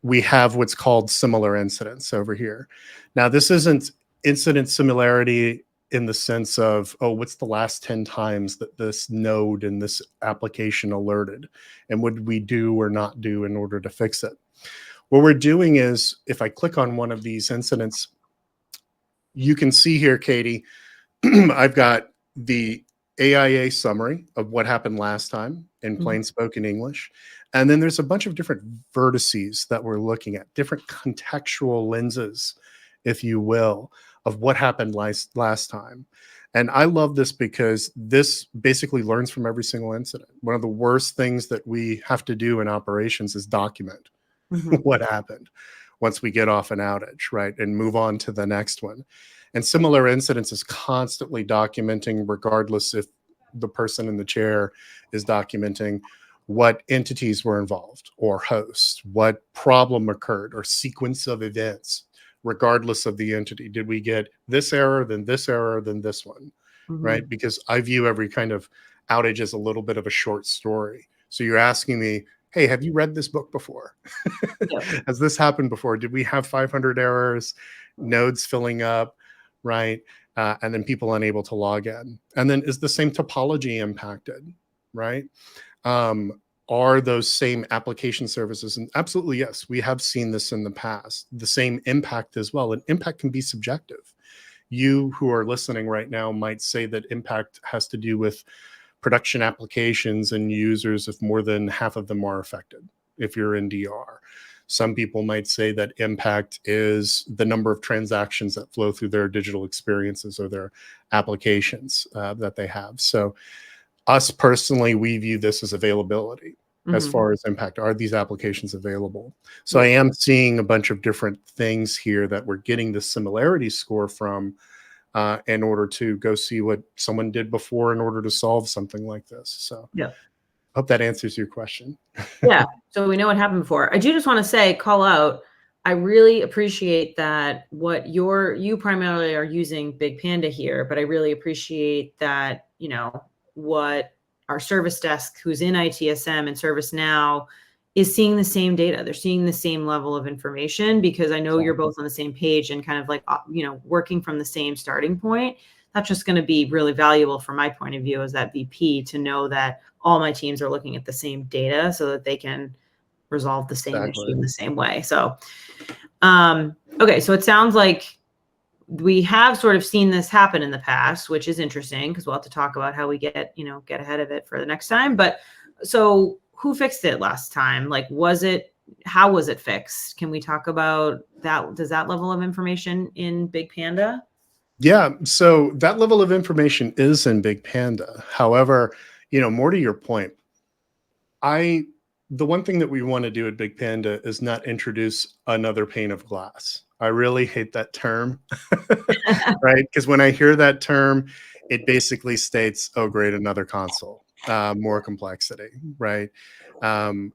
We have what's called similar incidents over here. Now, this isn't incident similarity in the sense of, oh, what's the last 10 times that this node in this application alerted? And what did we do or not do in order to fix it? What we're doing is, if I click on one of these incidents, you can see here, Katie, I've got the AIA summary of what happened last time in plain spoken English. And then there's a bunch of different vertices that we're looking at, different contextual lenses, if you will, of what happened last time. And I love this because this basically learns from every single incident. One of the worst things that we have to do in operations is document what happened once we get off an outage, right? And move on to the next one. And similar incidents is constantly documenting, regardless if the person in the chair is documenting what entities were involved or hosts, what problem occurred or sequence of events, regardless of the entity. Did we get this error, then this error, then this one, right? Because I view every kind of outage as a little bit of a short story. So you're asking me, hey, have you read this book before? Has this happened before? Did we have 500 errors, nodes filling up, right? And then people unable to log in. And then is the same topology impacted, right? Are those same application services? And absolutely, yes, we have seen this in the past. The same impact as well. And impact can be subjective. You who are listening right now might say that impact has to do with production applications and users if more than half of them are affected, if you're in DR. Some people might say that impact is the number of transactions that flow through their digital experiences or their applications that they have. So us personally, we view this as availability. As far as impact, are these applications available? So I am seeing a bunch of different things here that we're getting the similarity score from in order to go see what someone did before in order to solve something like this. So Yeah. hope that answers your question. Yeah. So we know what happened before. I do just want to say, call out, I really appreciate that you primarily are using BigPanda here, but I really appreciate that, what our service desk who's in ITSM and ServiceNow is seeing the same data. They're seeing the same level of information, because I know you're both on the same page and kind of like, working from the same starting point. That's just going to be really valuable from my point of view as that VP, to know that all my teams are looking at the same data so that they can resolve the same issue in the same way. So, okay. So it sounds like we have sort of seen this happen in the past, which is interesting, because we'll have to talk about how we get ahead of it for the next time. But so who fixed it last time? Like, how was it fixed? Can we talk about that? Does that level of information in BigPanda? Yeah, so that level of information is in BigPanda. However, more to your point, the one thing that we want to do at BigPanda is not introduce another pane of glass. I really hate that term, right? Because when I hear that term, it basically states, oh, great, another console, more complexity, right? And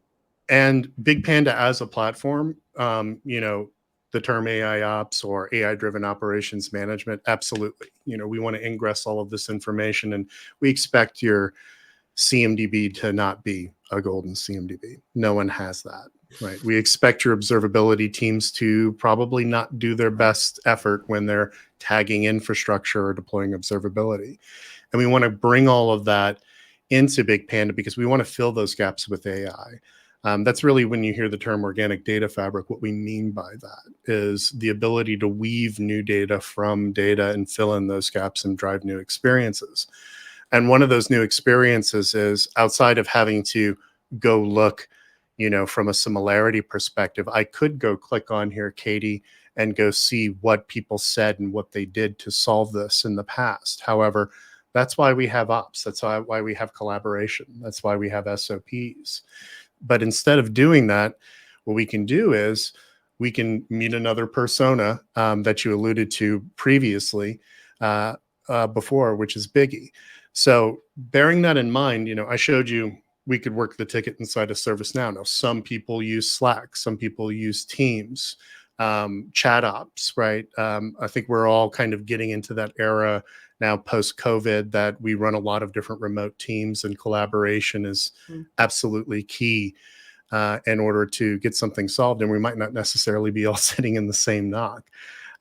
BigPanda as a platform, the term AIOps or AI-driven operations management, absolutely. We want to ingress all of this information, and we expect your CMDB to not be a golden CMDB. No one has that, right? We expect your observability teams to probably not do their best effort when they're tagging infrastructure or deploying observability. And we want to bring all of that into BigPanda because we want to fill those gaps with AI. That's really, when you hear the term organic data fabric, what we mean by that is the ability to weave new data from data and fill in those gaps and drive new experiences. And one of those new experiences is, outside of having to go look, from a similarity perspective, I could go click on here, Katie, and go see what people said and what they did to solve this in the past. However, that's why we have ops. That's why we have collaboration. That's why we have SOPs. But instead of doing that, what we can do is we can meet another persona that you alluded to previously before, which is Biggie. So bearing that in mind, I showed you we could work the ticket inside of ServiceNow. Now, some people use Slack, some people use Teams, chat ops, right? I think we're all kind of getting into that era now post-COVID that we run a lot of different remote teams, and collaboration is absolutely key in order to get something solved. And we might not necessarily be all sitting in the same NOC.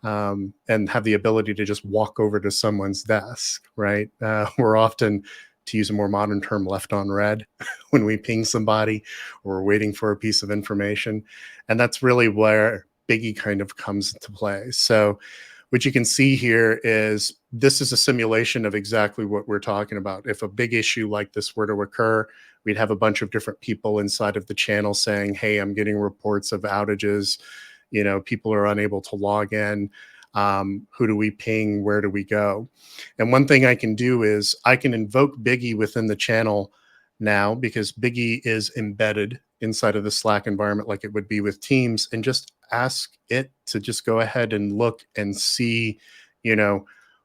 And have the ability to just walk over to someone's desk, right? We're often, to use a more modern term, left on red when we ping somebody or we're waiting for a piece of information. And that's really where Biggie kind of comes into play. So what you can see here is this is a simulation of exactly what we're talking about. If a big issue like this were to occur, we'd have a bunch of different people inside of the channel saying, hey, I'm getting reports of outages. People are unable to log in. Who do we ping? Where do we go? And one thing I can do is I can invoke Biggie within the channel now, because Biggie is embedded inside of the Slack environment like it would be with Teams, and just ask it to just go ahead and look and see,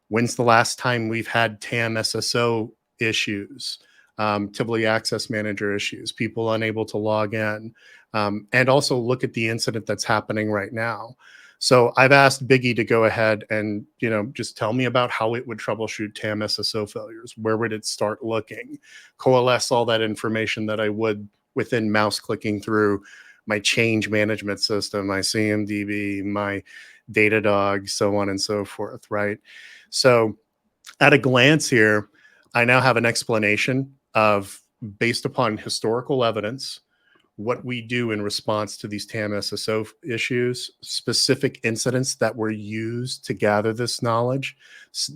when's the last time we've had TAM SSO issues, Tivoli Access Manager issues, people unable to log in, and also look at the incident that's happening right now. So I've asked Biggie to go ahead and, just tell me about how it would troubleshoot TAM SSO failures. Where would it start looking? Coalesce all that information that I would within mouse clicking through my change management system, my CMDB, my Datadog, so on and so forth, right? So at a glance here, I now have an explanation of, based upon historical evidence, what we do in response to these TAM SSO issues, specific incidents that were used to gather this knowledge,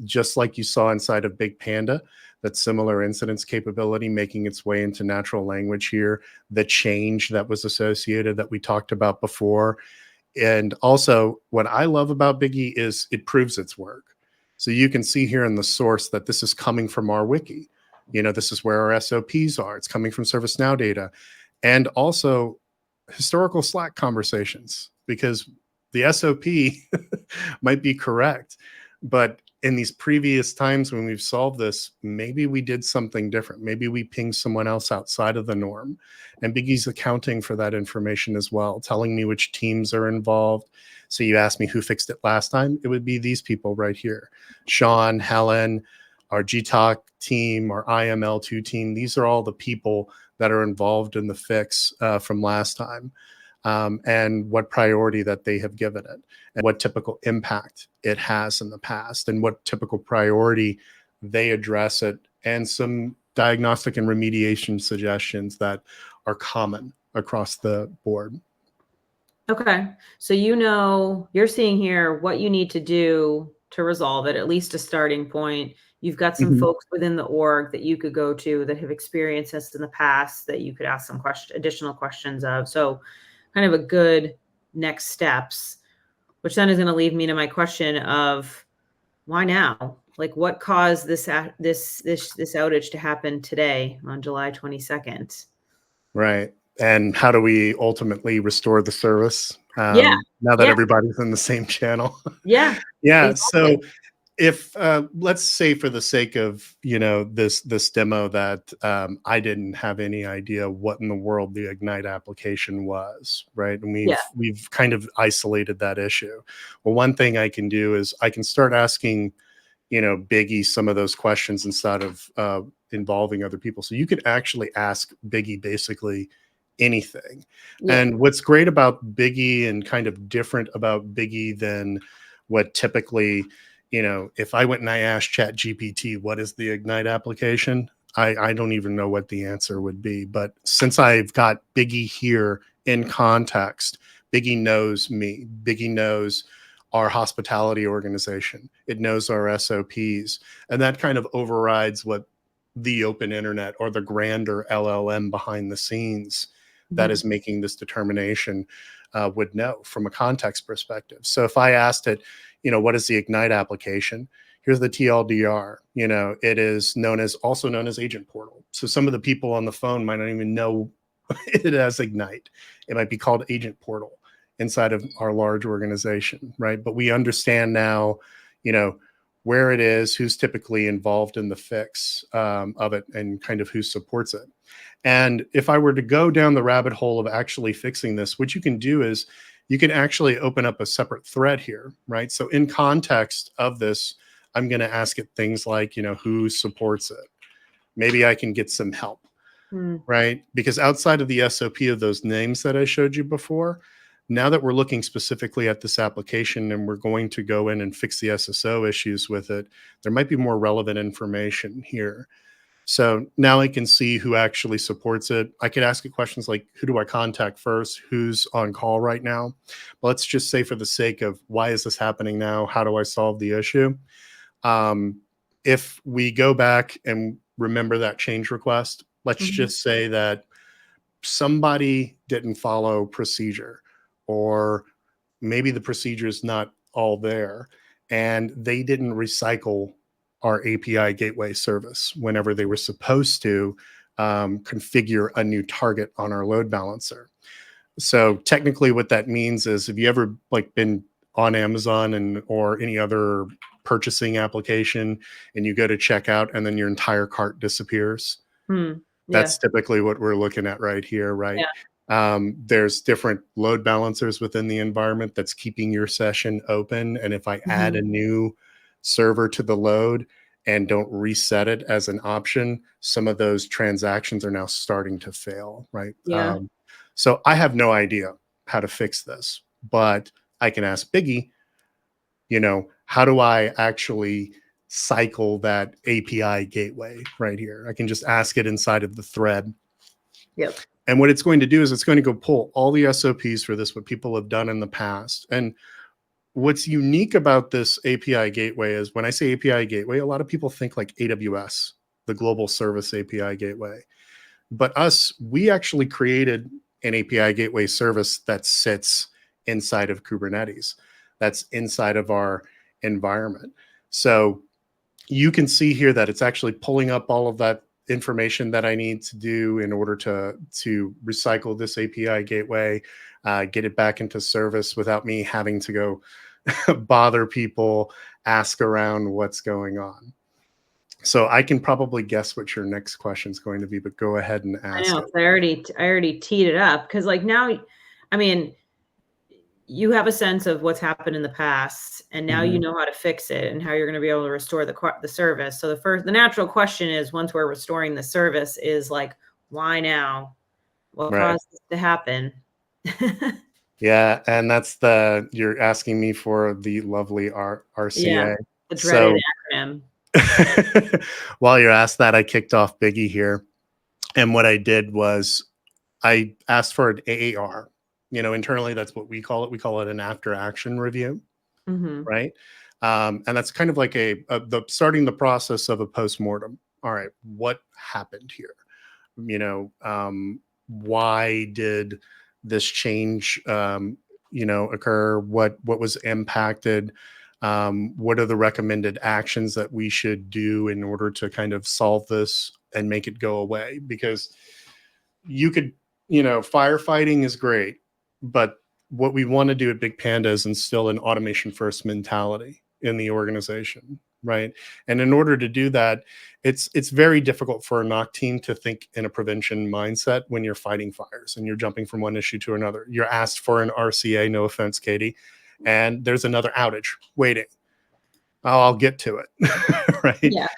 just like you saw inside of BigPanda. that similar incidence capability making its way into natural language here, the change that was associated that we talked about before. And also, what I love about Biggie is it proves its work. So you can see here in the source that this is coming from our wiki. This is where our SOPs are. It's coming from ServiceNow data. And also historical Slack conversations, because the SOP might be correct, but in these previous times when we've solved this, maybe we did something different. Maybe we pinged someone else outside of the norm. And Biggie's accounting for that information as well, telling me which teams are involved. So you asked me who fixed it last time. It would be these people right here. Sean, Helen, our GTalk team, our IML2 team. These are all the people that are involved in the fix from last time. And what priority that they have given it, and what typical impact it has in the past, and what typical priority they address it, and some diagnostic and remediation suggestions that are common across the board. Okay. So you're seeing here what you need to do to resolve it, at least a starting point. You've got some folks within the org that you could go to that have experienced this in the past that you could ask some additional questions of. So kind of a good next steps, which then is going to lead me to my question of why now? Like what caused this outage to happen today on July 22nd? Right. And how do we ultimately restore the service Yeah. now that Yeah. everybody's in the same channel? Yeah. Yeah. Exactly. So if let's say for the sake of this demo that I didn't have any idea what in the world the Ignite application was, right? And we've kind of isolated that issue. Well, one thing I can do is I can start asking Biggie some of those questions instead of involving other people. So you could actually ask Biggie basically anything. Yeah. And what's great about Biggie and kind of different about Biggie than what typically, if I went and I asked Chat GPT, what is the Ignite application? I don't even know what the answer would be. But since I've got Biggie here in context, Biggie knows me. Biggie knows our hospitality organization. It knows our SOPs. And that kind of overrides what the open internet or the grander LLM behind the scenes that is making this determination would know from a context perspective. So if I asked it, what is the Ignite application? Here's the TLDR. It is also known as Agent Portal. So some of the people on the phone might not even know it as Ignite. It might be called Agent Portal inside of our large organization, right? But we understand now, where it is, who's typically involved in the fix of it, and kind of who supports it. And if I were to go down the rabbit hole of actually fixing this, what you can do is you can actually open up a separate thread here, right? So in context of this, I'm going to ask it things like, who supports it? Maybe I can get some help, right? Because outside of the SOP of those names that I showed you before, now that we're looking specifically at this application and we're going to go in and fix the SSO issues with it, there might be more relevant information here. So now I can see who actually supports it. I could ask it questions like, who do I contact first? Who's on call right now? But let's just say for the sake of why is this happening now? How do I solve the issue? If we go back and remember that change request, let's just say that somebody didn't follow procedure, or maybe the procedure is not all there and they didn't recycle our API gateway service whenever they were supposed to configure a new target on our load balancer. So technically what that means is, if you ever been on Amazon or any other purchasing application and you go to checkout and then your entire cart disappears, that's typically what we're looking at right here, right? There's different load balancers within the environment that's keeping your session open. And if I add a new server to the load and don't reset it as an option, some of those transactions are now starting to fail, right? So I have no idea how to fix this, but I can ask Biggie, how do I actually cycle that API gateway right here? I can just ask it inside of the thread. And what it's going to do is it's going to go pull all the SOPs for this, what people have done in the past. And what's unique about this API gateway is, when I say API gateway, a lot of people think like AWS, the global service API gateway. But we actually created an API gateway service that sits inside of Kubernetes, that's inside of our environment. So you can see here that it's actually pulling up all of that information that I need to do in order to recycle this API gateway, get it back into service without me having to go bother people, ask around what's going on. So I can probably guess what your next question is going to be, but go ahead and I ask know. it. I already teed it up because like now, I mean, you have a sense of what's happened in the past, and now you know how to fix it and how you're going to be able to restore the service. So the natural question is, once we're restoring the service, is like, why now? What Right. caused this to happen? Yeah, and you're asking me for the lovely RCA. Yeah, the dreaded So acronym. while you're asked that, I kicked off Biggie here. And what I did was I asked for an AAR. Internally, that's what we call it. We call it an after action review, Mm-hmm. right? And that's kind of like starting the process of a postmortem. All right, what happened here? Why did this change occur? What was impacted? What are the recommended actions that we should do in order to kind of solve this and make it go away? Because you could, firefighting is great, but what we want to do at BigPanda is instill an automation first mentality in the organization, right? And in order to do that, it's very difficult for a NOC team to think in a prevention mindset when you're fighting fires and you're jumping from one issue to another. You're asked for an RCA, no offense, Katie, and there's another outage waiting. Oh, I'll get to it, right? Yeah.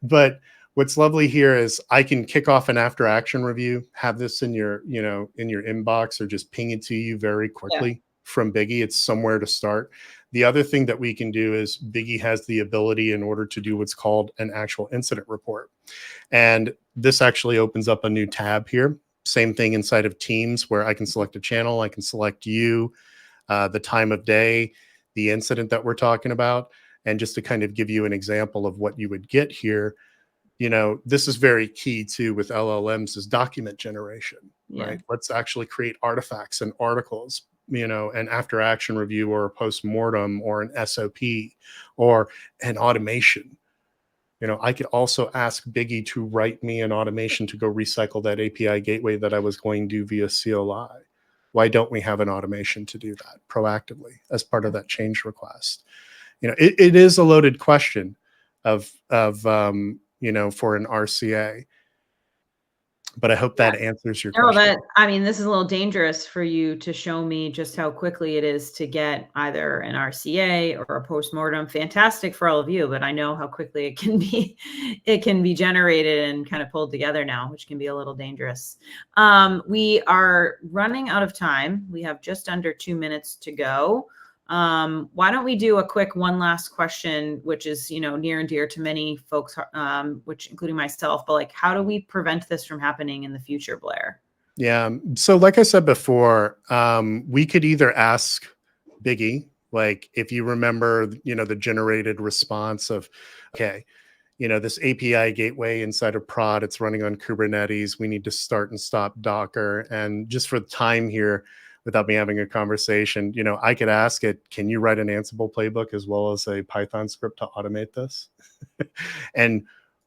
But what's lovely here is I can kick off an after action review, have this in your inbox, or just ping it to you very quickly from Biggie. It's somewhere to start. The other thing that we can do is Biggie has the ability in order to do what's called an actual incident report. And this actually opens up a new tab here. Same thing inside of Teams, where I can select a channel, I can select you, the time of day, the incident that we're talking about. And just to kind of give you an example of what you would get here, this is very key too with LLMs is document generation, right? Let's actually create artifacts and articles, an after action review or a post-mortem or an SOP or an automation. I could also ask Biggie to write me an automation to go recycle that API gateway that I was going to do via CLI. Why don't we have an automation to do that proactively as part of that change request? It is a loaded question of for an RCA, but I hope that answers your question. This is a little dangerous for you to show me just how quickly it is to get either an RCA or a postmortem. Fantastic for all of you, but I know how quickly it can be generated and kind of pulled together now, which can be a little dangerous. We are running out of time. We have just under 2 minutes to go. Why don't we do a quick one last question, which is, near and dear to many folks, which including myself, but like, how do we prevent this from happening in the future, Blair? Yeah. So like I said before, we could either ask Biggie, like if you remember, the generated response of, okay, this API gateway inside of prod, it's running on Kubernetes. We need to start and stop Docker. And just for time here, without me having a conversation, I could ask it, can you write an Ansible playbook as well as a Python script to automate this? And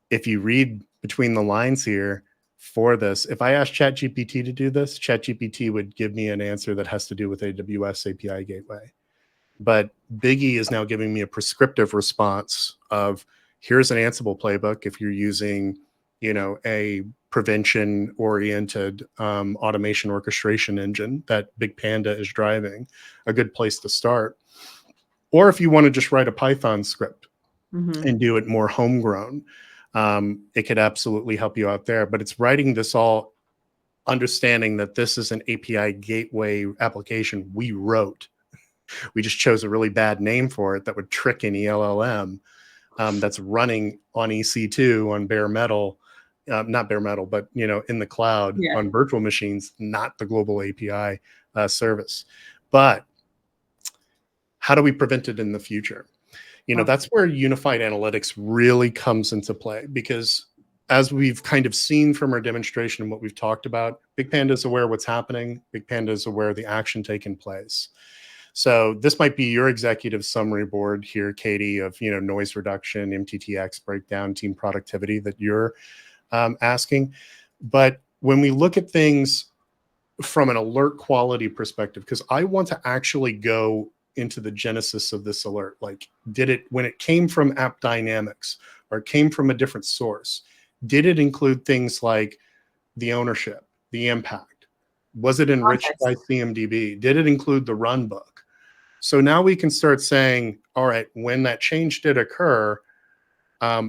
if you read between the lines here for this, if I asked ChatGPT to do this, ChatGPT would give me an answer that has to do with AWS API gateway. But Biggie is now giving me a prescriptive response of, here's an Ansible playbook if you're using, a prevention-oriented automation orchestration engine that BigPanda is driving, a good place to start. Or if you want to just write a Python script and do it more homegrown, it could absolutely help you out there. But it's writing this all, understanding that this is an API gateway application we wrote. We just chose a really bad name for it that would trick any LLM that's running on EC2 on bare metal. Not bare metal, but in the cloud on virtual machines, not the global API service. But how do we prevent it in the future? That's where unified analytics really comes into play, because as we've kind of seen from our demonstration and what we've talked about, BigPanda is aware of what's happening. BigPanda is aware of the action taking place. So this might be your executive summary board here, Katie, of noise reduction, MTTX breakdown, team productivity that you're asking. But when we look at things from an alert quality perspective, because I want to actually go into the genesis of this alert, like when it came from App Dynamics or it came from a different source, did it include things like the ownership, the impact? Was it enriched by CMDB? Did it include the run book? So now we can start saying, all right, when that change did occur,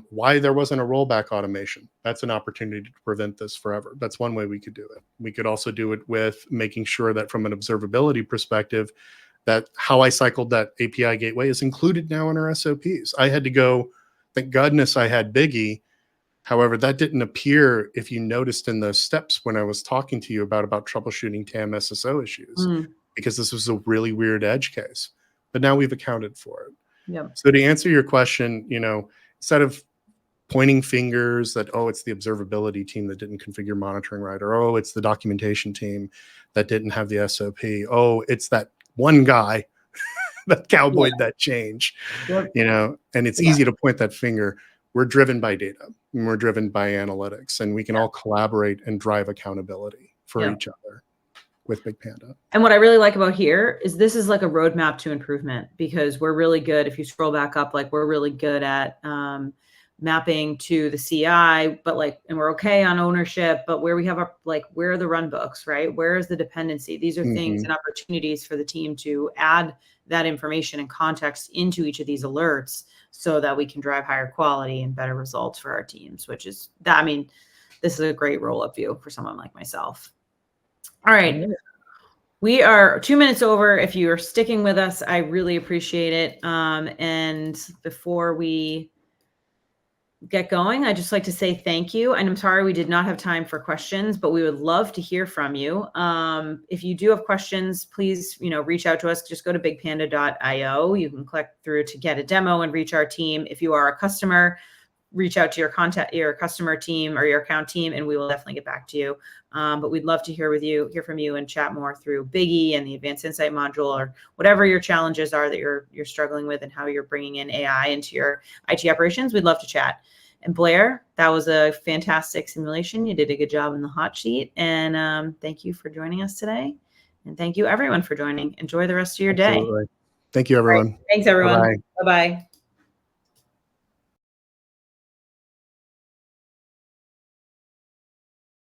why there wasn't a rollback automation? That's an opportunity to prevent this forever. That's one way we could do it. We could also do it with making sure that from an observability perspective, that how I cycled that API gateway is included now in our SOPs. I had to go, thank goodness I had Biggie. However, that didn't appear, if you noticed in those steps when I was talking to you about troubleshooting TAM SSO issues, because this was a really weird edge case. But now we've accounted for it. Yep. So to answer your question, instead of pointing fingers that, oh, it's the observability team that didn't configure monitoring right, or, oh, it's the documentation team that didn't have the SOP. Oh, it's that one guy that cowboyed that change, and it's easy to point that finger. We're driven by data and we're driven by analytics, and we can all collaborate and drive accountability for each other with BigPanda. And what I really like about here is this is like a roadmap to improvement, because we're really good. If you scroll back up, like we're really good at mapping to the CI, but and we're okay on ownership, but where we have where are the run books, right? Where is the dependency? These are things and opportunities for the team to add that information and context into each of these alerts so that we can drive higher quality and better results for our teams, which is that, this is a great roll-up view for someone like myself. All right. We are 2 minutes over. If you are sticking with us, I really appreciate it. And before we get going, I'd just like to say thank you. And I'm sorry we did not have time for questions, but we would love to hear from you. If you do have questions, please, reach out to us. Just go to bigpanda.io. You can click through to get a demo and reach our team. If you are a customer, reach out to your customer team or your account team, and we will definitely get back to you. But we'd love to hear from you and chat more through Biggie and the Advanced Insight module, or whatever your challenges are that you're struggling with and how you're bringing in AI into your IT operations. We'd love to chat. And Blair, that was a fantastic simulation. You did a good job in the hot sheet. And thank you for joining us today. And thank you everyone for joining. Enjoy the rest of your day. Absolutely. Thank you, everyone. Right. Thanks, everyone. Bye-bye.